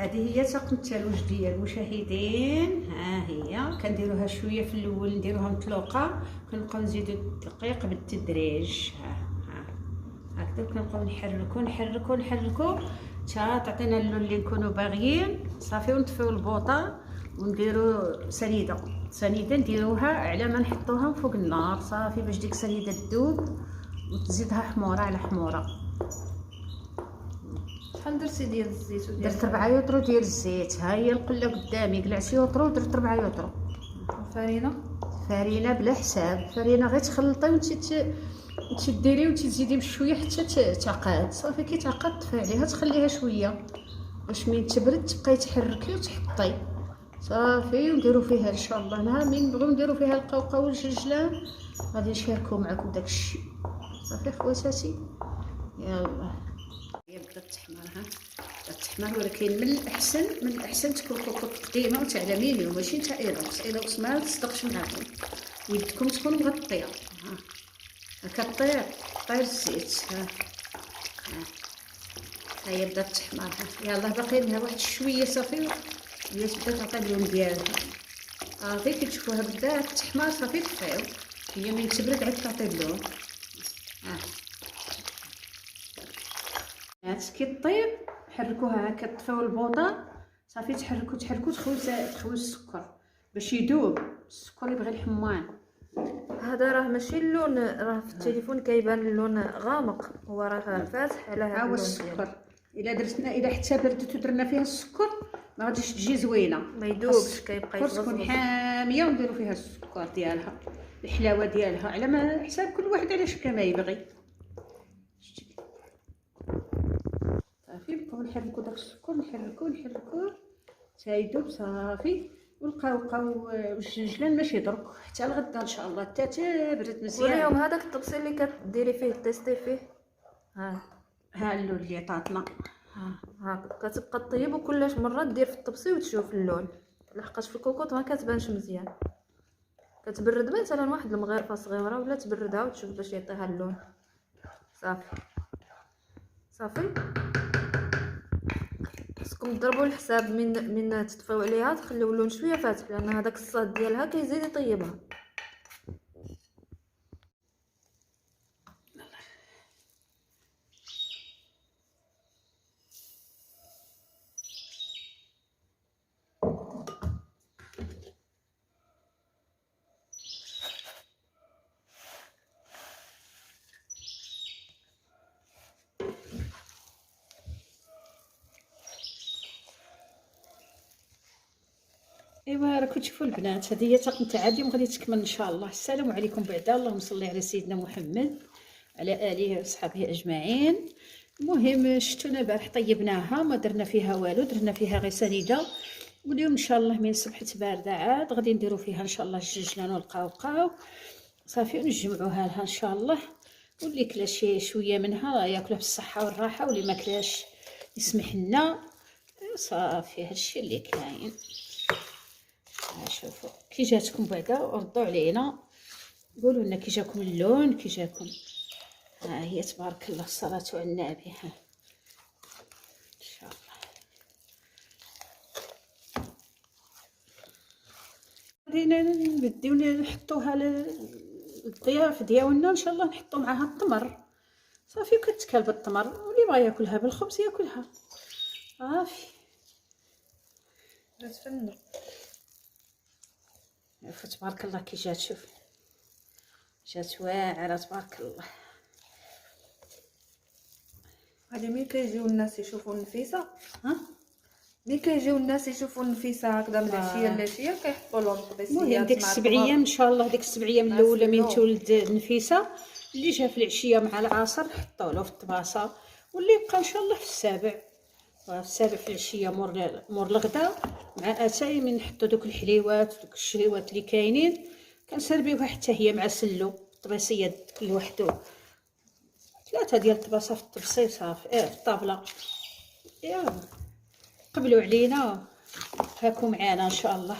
هذه هي طاقم التلوج ديال المشاهدين. ها هي كنديروها شويه في الاول، نديروها مطلوقه، كنبقاو نزيدو الدقيق بالتدريج. هكذا كنبقاو نحركو حتى تعطينا اللون اللي نكونوا باغيين. صافي ونطفيو البوطه ونديرو سنيده نديروها على ما نحطوها فوق النار، صافي باش ديك السنيده تذوب وتزيدها حموره على حموره. شحال درتي ديال الزيت وديال درت 4 يوطرو ديال الزيت. ها هي القله قدامي، قلعت يوطرو درت 4 يوطرو. فرينه بلا حساب، فرينه غير تخلطي وتديري وتزيدي بشويه حتى تعقد. صافي كي تعقد طفي عليها تخليها شويه باش من تبرد تبقاي تحركي وتحطي. صافي ونديرو فيها ان شاء الله نهار من نبغيو نديرو فيها القوقه والجلجلان غادي نشاركو معكم داكشي. صافي خواتاتي يلا هي بدات تحمر. بدات تحمر، ولكن من الاحسن تكون كوكوط قديمه وتعلميني، ماشي نتا ايدوكس ما تصدقش معاكم، يدكم تكون مغطيه. كطير الزيت. ها هي بدات تحمر. يلا باقي لها واحد شويه. صافي هي تبدا تعطي اللون ديالها. صافي كي تشوفوها بدات تحمر صافي طفيو، هي من تبرد عاد تعطي اللون. كي طيب حركوها هكا، طفيو البوطه صافي تحركو تخوي السكر باش يذوب. السكر يبغي الحموان. هذا راه ماشي اللون، راه في التليفون كيبان اللون غامق، هو راه فاتح على هذا هو السكر. الا حتى بردت ودرنا فيها السكر ما غاديش تجي زوينه، ما يذوبش، كيبقى يتغزغز. تكون حاميه ونديرو فيها السكر ديالها، الحلاوه ديالها على ما حساب كل واحد على كما يبغي. صافي نبقاو نحركو داك السكر، نحركو حتى يذوب. صافي بقاو الجلجلان ماشي درك حتى الغدا ان شاء الله، حتى تبرد مزيان. وريهم هذاك الطبسيل اللي كديري فيه تيستي فيه. ها اللون اللي عطاتنا. كتبقى طيب، وكل مره دير في الطبسي وتشوف اللون، لحقاش في الكوكوط ما كتبانش مزيان. كتبرد مثلا واحد المغرفه صغيره ولا تبردها وتشوف باش يعطيها اللون. صافي خصكم تضربوا الحساب من تطفيو عليها، تخليو اللون شويه فاتح، لان هذاك الصاد ديالها كيزيد يطيبها. ايوا راكم تشوفوا البنات، هذه هي طاقم تاع اليوم غادي تكمل ان شاء الله. السلام عليكم بعدا. اللهم صل على سيدنا محمد على اله وصحبه اجمعين. المهم شتونا البارح طيبناها، ما درنا فيها والو، درنا فيها غير سنيده. واليوم ان شاء الله من صبحت بارده عاد غادي نديرو فيها ان شاء الله الجلجلان والقوقاو. صافي ونجمعوها لها ان شاء الله، واللي كلا شويه منها ياكلها بالصحه والراحه، واللي ما كلاش يسمح لنا. صافي هادشي اللي كاين. شوفوا كي جاتكم بعدا وردوا علينا، قولوا لنا كي جاكم اللون، كي جاكم. ها هي تبارك الله، الصلاه على النبي. ها ان شاء الله غادي نبديو نحطوها للضياف ديالنا ان شاء الله، نحطو معاها التمر. صافي كتكال بالتمر، واللي بغى ياكلها بالخبز ياكلها. صافي غتفنن. تبارك الله كي جات. شوف جات واعره تبارك الله. هادي ملي كيجيو الناس يشوفوا النفيسه، ملي كيجيو الناس يشوفوا النفيسه هكذا من العشيه كيحطوا لهم الطبيسيات. المهم ديك ال7 ايام ان شاء الله، ديك ال7 ايام الاولى من تولد النفيسه، اللي جا في العشيه مع العصر نحطوا له في الطباسه، واللي يبقى ان شاء الله في السابع. في العشيه مور الغدا مع اتاي من نحطوا دوك الحليوات ودوك الشهيوات اللي كاينين، كنسربيوها حتى هي مع سلو الطبيسيه كل وحدو 3 ديال الطباسه في الطبسي. صافي في الطابله. قبلوا علينا، هاكم معانا ان شاء الله.